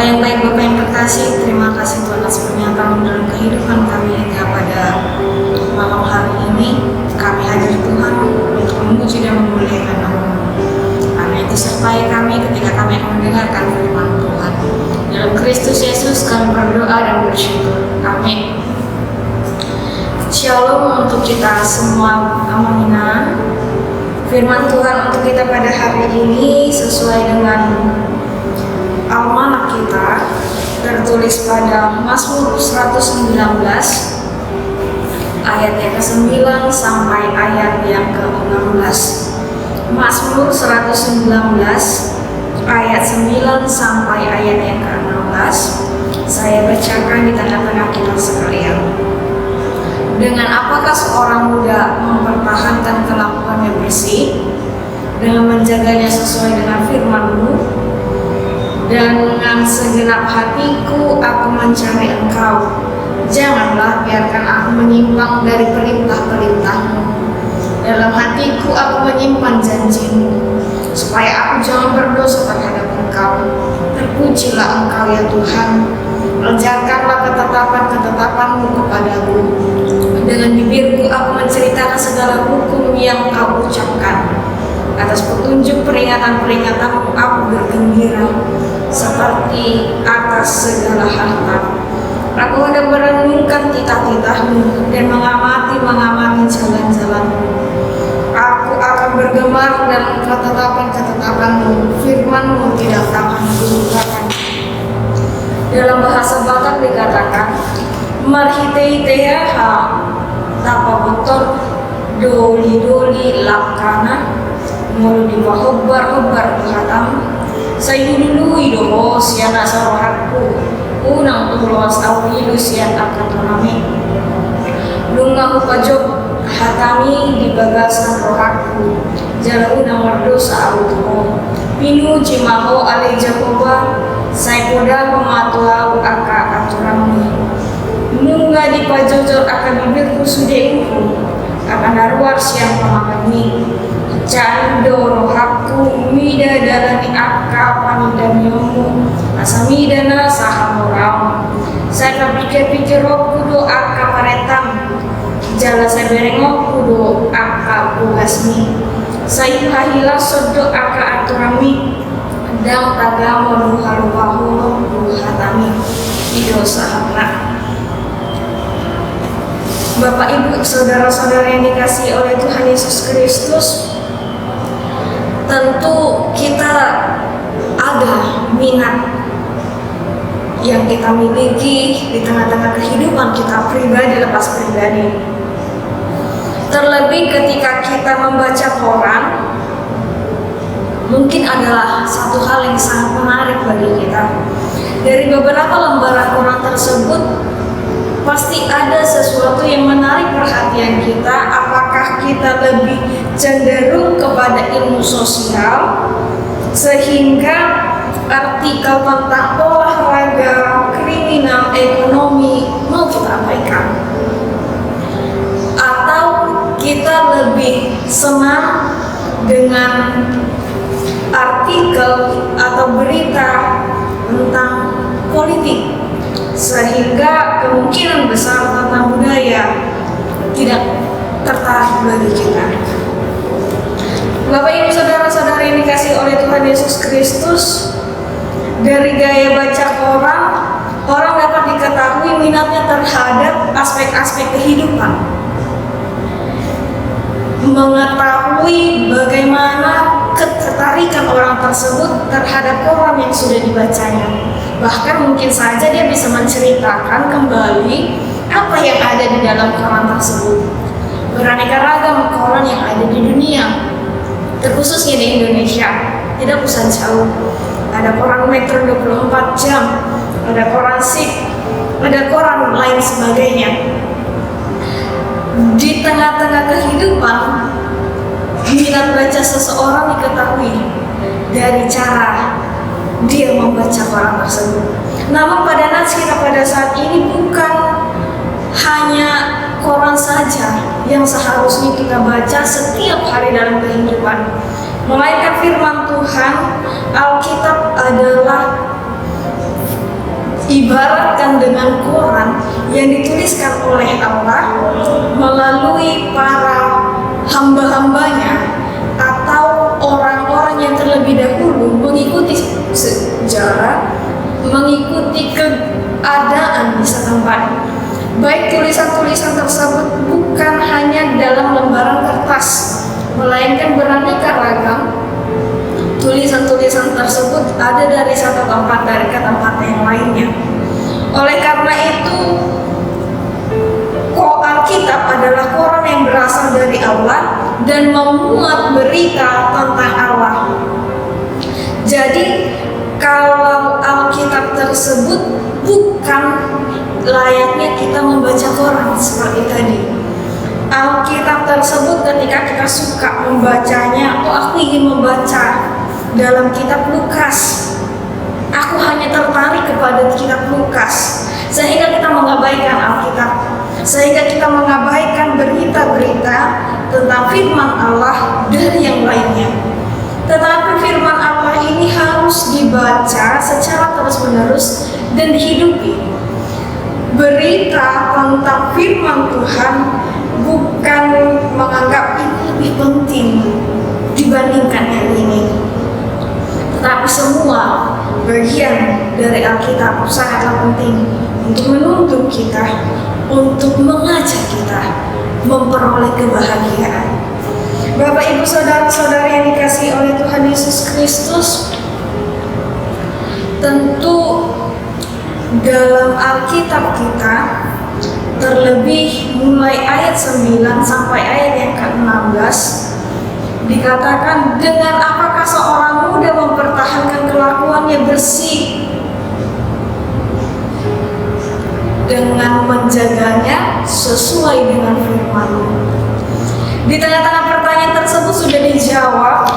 Bapak yang baik, Bapak yang terkasih, terima kasih Tuhan atas pernyataan dalam kehidupan kami hingga pada malam hari ini. Kami hadir Tuhan untuk memuji dan memuliakan nama-Mu. Karena itu sertai kami ketika kami akan mendengarkan firman Tuhan. Dalam Kristus Yesus kami berdoa dan bersyukur. Amin. Shalom untuk kita semua. Amin. Firman Tuhan untuk kita pada hari ini sesuai dengan almanak kita tertulis pada Mazmur 119 ayat yang ke-9 sampai ayat yang ke-16. Mazmur 119 ayat 9 sampai ayat yang ke-16. Saya bacakan di tengah-tengah kita sekalian. Dengan apakah seorang muda mempertahankan kelakuannya bersih, dengan menjaganya sesuai dengan firman-Mu, dan dengan segenap hatiku aku mencari Engkau. Janganlah biarkan aku menyimpang dari perintah-perintah-Mu. Dalam hatiku aku menyimpan janji-Mu, supaya aku jangan berdosa terhadap Engkau. Terpujilah Engkau ya Tuhan. Ajarkanlah ketetapan-ketetapan-Mu kepadaku. Dengan bibirku aku menceritakan segala hukum yang Kau ucapkan. Atas petunjuk peringatan-peringatan-Mu aku bergembira, seperti atas segala harta. Aku hendak merenungkan titah-titah-Mu dan mengamati jalan-jalan-Mu. Aku akan bergemar dalam ketetapan-ketetapan-Mu. Firman-Mu tidak akan dilupakan. Dalam bahasa Batak dikatakan, marhitei-teha tapa botor doli-doli lakana mulu di hobbar hatam sayulului doho siana sarohatku unang tulos awilu sian akan tunami lunga upajok hatami di bagasan rohatku jala unang merdosa autuho pinu jimaho ale jakoba saykoda pematuau aka aturami nunga di pajojor akan bibirku sudeinku akan darwar siang pamagani cando rohaku mida dalani akka panidamyomu asamidana sahamoram saya pikir-pikir rohku do akka paretam jala saya berengok kudo akka bugasmi saya hahila sodo akka aturami dam tagamo luhaluwahu luhatami ido sahabna. Bapak Ibu saudara-saudara yang dikasihi oleh Tuhan Yesus Kristus, tentu kita ada minat yang kita miliki di tengah-tengah kehidupan kita pribadi lepas pribadi. Terlebih ketika kita membaca koran, mungkin adalah satu hal yang sangat menarik bagi kita. Dari beberapa lembaran koran tersebut, pasti ada sesuatu yang menarik perhatian kita. Apakah kita lebih cenderung kepada ilmu sosial, sehingga artikel tentang olahraga, kriminal, ekonomi mau kita abaikan, atau kita lebih senang dengan artikel atau berita tentang politik, sehingga kemungkinan besar tentang budaya tidak tertarik bagi kita. Bapak Ibu saudara-saudara yang dikasihi oleh Tuhan Yesus Kristus, dari gaya baca koran, orang dapat diketahui minatnya terhadap aspek-aspek kehidupan, mengetahui bagaimana ketertarikan orang tersebut terhadap koran yang sudah dibacanya. Bahkan mungkin saja dia bisa menceritakan kembali apa yang ada di dalam koran tersebut. Beraneka ragam koran yang ada di dunia, terkhususnya di Indonesia, tidak usah jauh. Ada koran Metro 24 jam, ada koran Sik, ada koran lain sebagainya. Di tengah-tengah kehidupan, minat baca seseorang diketahui dari cara dia membaca koran tersebut. Namun pada nats kita pada saat ini bukan hanya koran saja yang seharusnya kita baca setiap hari dalam kehidupan, melainkan firman Tuhan. Alkitab adalah ibaratkan dengan koran yang dituliskan oleh Allah melalui para hamba-hambanya atau orang-orang yang terlebih dahulu mengikuti sejarah, mengikuti keadaan di setempat. Baik tulisan-tulisan tersebut bukan hanya dalam lembaran kertas, melainkan beraneka ragam. Tulisan-tulisan tersebut ada dari satu tempat ke tempat yang lainnya. Oleh karena itu, Alkitab adalah koran yang berasal dari Allah dan memuat berita tentang Allah. Jadi, kalau Alkitab tersebut bukan layaknya kita membaca koran seperti tadi. Alkitab tersebut ketika kita suka membacanya, aku ingin membaca dalam kitab Lukas, aku hanya tertarik kepada kitab Lukas, sehingga kita mengabaikan Alkitab, sehingga kita mengabaikan berita-berita tentang firman Allah dari yang lainnya. Tetapi firman Allah ini harus dibaca secara terus-menerus dan dihidupi. Berita tentang firman Tuhan bukan menganggap ini lebih penting dibandingkan yang ini, tetapi semua bagian dari Alkitab sangatlah penting untuk menuntun kita, untuk mengajak kita memperoleh kebahagiaan. Bapak, Ibu, Saudara-saudara yang dikasihi oleh Tuhan Yesus Kristus, tentu dalam Alkitab kita, terlebih mulai ayat 9 sampai ayat yang ke-16, dikatakan, dengan apakah seorang muda mempertahankan kelakuannya bersih? Dengan menjaganya sesuai dengan firman-Mu. Di tengah-tengah pertanyaan tersebut sudah dijawab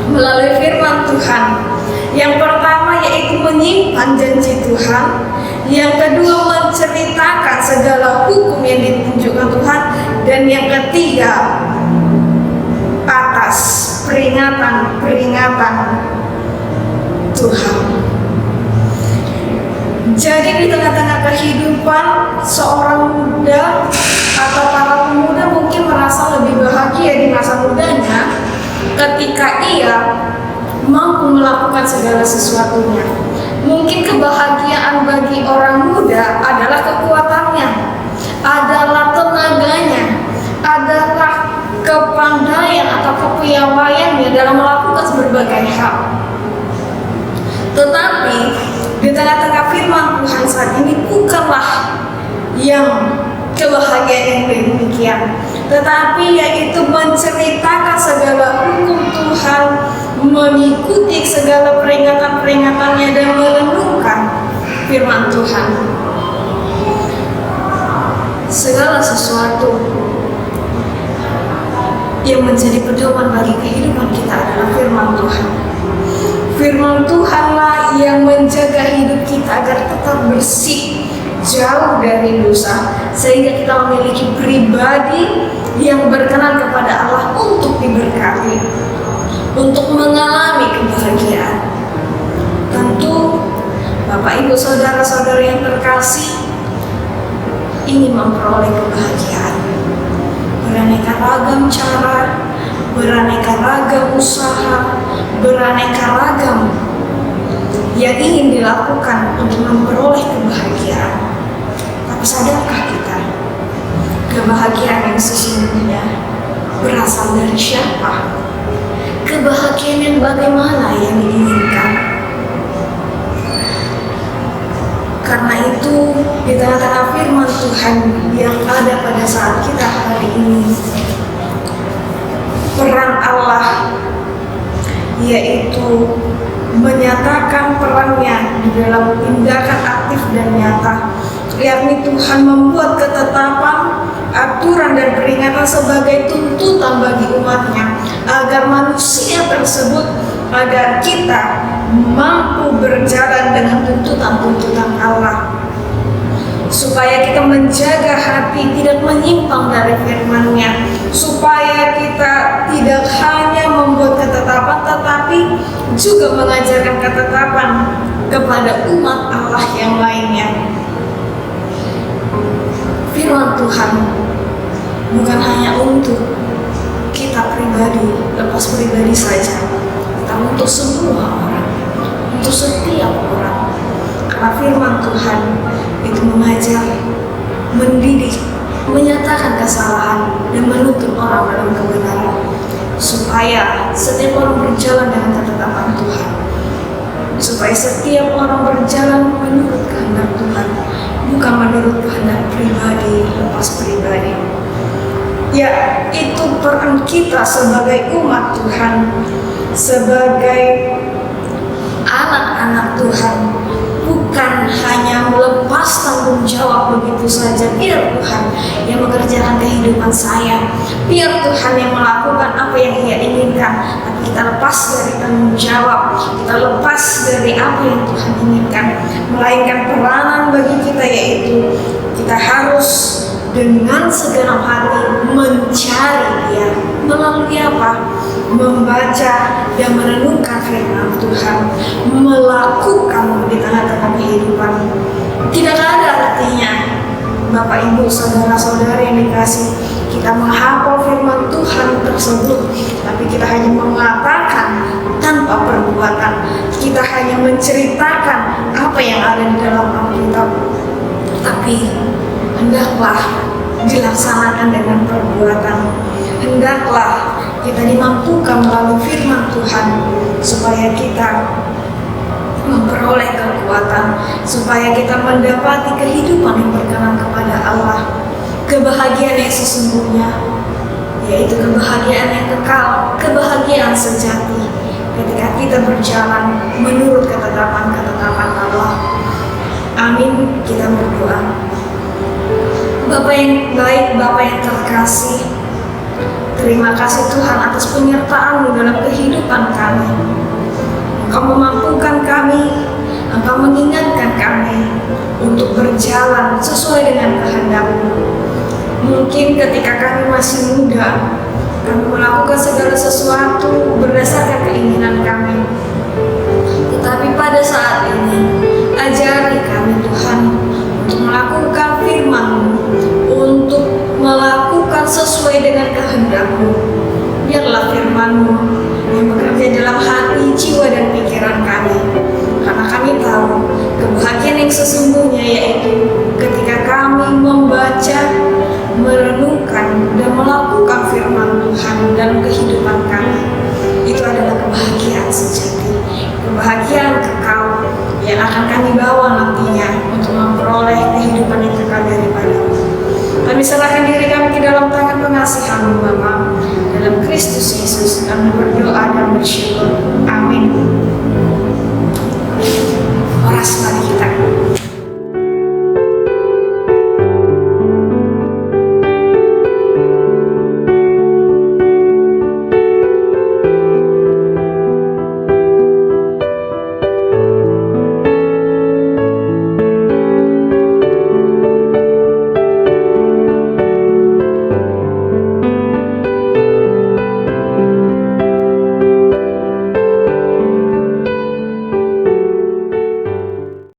melalui firman Tuhan. Yang pertama yaitu menyimpan janji Tuhan. Yang kedua menceritakan segala hukum yang ditunjukkan Tuhan. Dan yang ketiga atas peringatan Tuhan. Jadi di tengah-tengah kehidupan seorang muda atau para pemuda mungkin merasa lebih bahagia di masa mudanya ketika ia mampu melakukan segala sesuatunya. Mungkin kebahagiaan bagi orang muda adalah kekuatannya, adalah tenaganya, adalah kepandaian atau kepiawaiannya dalam melakukan berbagai hal. Tetapi di tengah-tengah firman Tuhan saat ini bukanlah yang kebahagiaan yang demikian, tetapi yaitu menceritakan segala hukum Tuhan, mengikuti segala peringatan-peringatannya dan merenungkan firman Tuhan. Segala sesuatu yang menjadi pedoman bagi kehidupan kita adalah firman Tuhan. Firman Tuhanlah yang menjaga hidup kita agar tetap bersih, jauh dari dosa, sehingga kita memiliki pribadi yang berkenan kepada Allah untuk diberkati, untuk mengalami kebahagiaan. Tentu Bapak, Ibu, Saudara-saudara yang terkasih ingin memperoleh kebahagiaan. Beraneka ragam cara, beraneka ragam usaha, beraneka ragam yang ingin dilakukan untuk memperoleh kebahagiaan. Tapi sadarkah kita, kebahagiaan yang sesungguhnya berasal dari siapa? Kebahagiaan yang bagaimana yang diinginkan? Karena itu, di tengah-tengah firman Tuhan yang ada pada saat kita hari ini, peran Allah yaitu menyatakan perannya di dalam tindakan aktif dan nyata, yakni Tuhan membuat ketetapan, aturan dan peringatan sebagai tuntutan bagi umatnya, agar manusia tersebut, agar kita mampu berjalan dengan tuntutan-tuntutan Allah, supaya kita menjaga hati tidak menyimpang dari firman-Nya, supaya kita tidak hanya membuat ketetapan tetapi juga mengajarkan ketetapan kepada umat Allah yang lainnya. Firman Tuhan bukan hanya untuk kita pribadi, lepas pribadi saja, tapi untuk semua orang, untuk setiap orang. Karena firman Tuhan itu mengajar, mendidik, menyatakan kesalahan, dan menuntun orang dalam kebenaran, supaya setiap orang berjalan dengan ketetapan Tuhan, supaya setiap orang berjalan menurut kehendak Tuhan, bukan menurut kehendak pribadi, lepas pribadi. Ya, itu peran kita sebagai umat Tuhan, sebagai anak-anak Tuhan, bukan hanya melepas tanggung jawab begitu saja. Biar Tuhan yang mengerjakan kehidupan saya, biar Tuhan yang melakukan apa yang Ia inginkan, tapi kita lepas dari tanggung jawab, kita lepas dari apa yang Tuhan inginkan, melainkan peranan bagi kita yaitu kita harus dengan segenap hati mencari Dia. Melalui apa? Membaca dan merenungkan firman Tuhan, melakukan di tengah-tengah kehidupan. Tidak ada artinya, Bapak Ibu, saudara-saudara yang dikasih, kita menghafal firman Tuhan tersebut, tapi kita hanya mengatakan tanpa perbuatan. Kita hanya menceritakan apa yang ada di dalam Alkitab, tapi hendaklah dilaksanakan dengan perbuatan. Hendaklah kita dimampukan melalui firman Tuhan, supaya kita memperoleh kekuatan, supaya kita mendapati kehidupan yang berkenan kepada Allah, kebahagiaan yang sesungguhnya, yaitu kebahagiaan yang kekal, kebahagiaan sejati ketika kita berjalan menurut ketetapan-ketetapan Allah. Amin. Kita berdoa. Bapa yang baik, Bapa yang terkasih, terima kasih Tuhan atas penyertaan-Mu dalam kehidupan kami. Engkau memampukan kami, Engkau mengingatkan kami untuk berjalan sesuai dengan kehendak-Mu. Mungkin ketika kami masih muda, kami melakukan segala sesuatu berdasarkan keinginan kami. Tetapi pada saat ini, ajari kami Tuhan untuk melakukan firman-Mu, untuk melakukan sesuai dengan kehendak-Mu. Biarlah firman-Mu yang bekerja dalam hati, jiwa, dan pikiran kami. Karena kami tahu kebahagiaan yang sesungguhnya yaitu ketika kami membaca, merenungkan, dan melakukan firman Tuhan dalam kehidupan kami. Itu adalah kebahagiaan sejati, kebahagiaan kekal yang akan kami bawa nantinya untuk memperoleh kehidupan yang kekal daripada-Mu. Kami serahkan diri kami ke dalam tangan pengasihan-Mu Bapa. Dalam Kristus Yesus kami berdoa dan bersyukur. Amin. Oras lagi.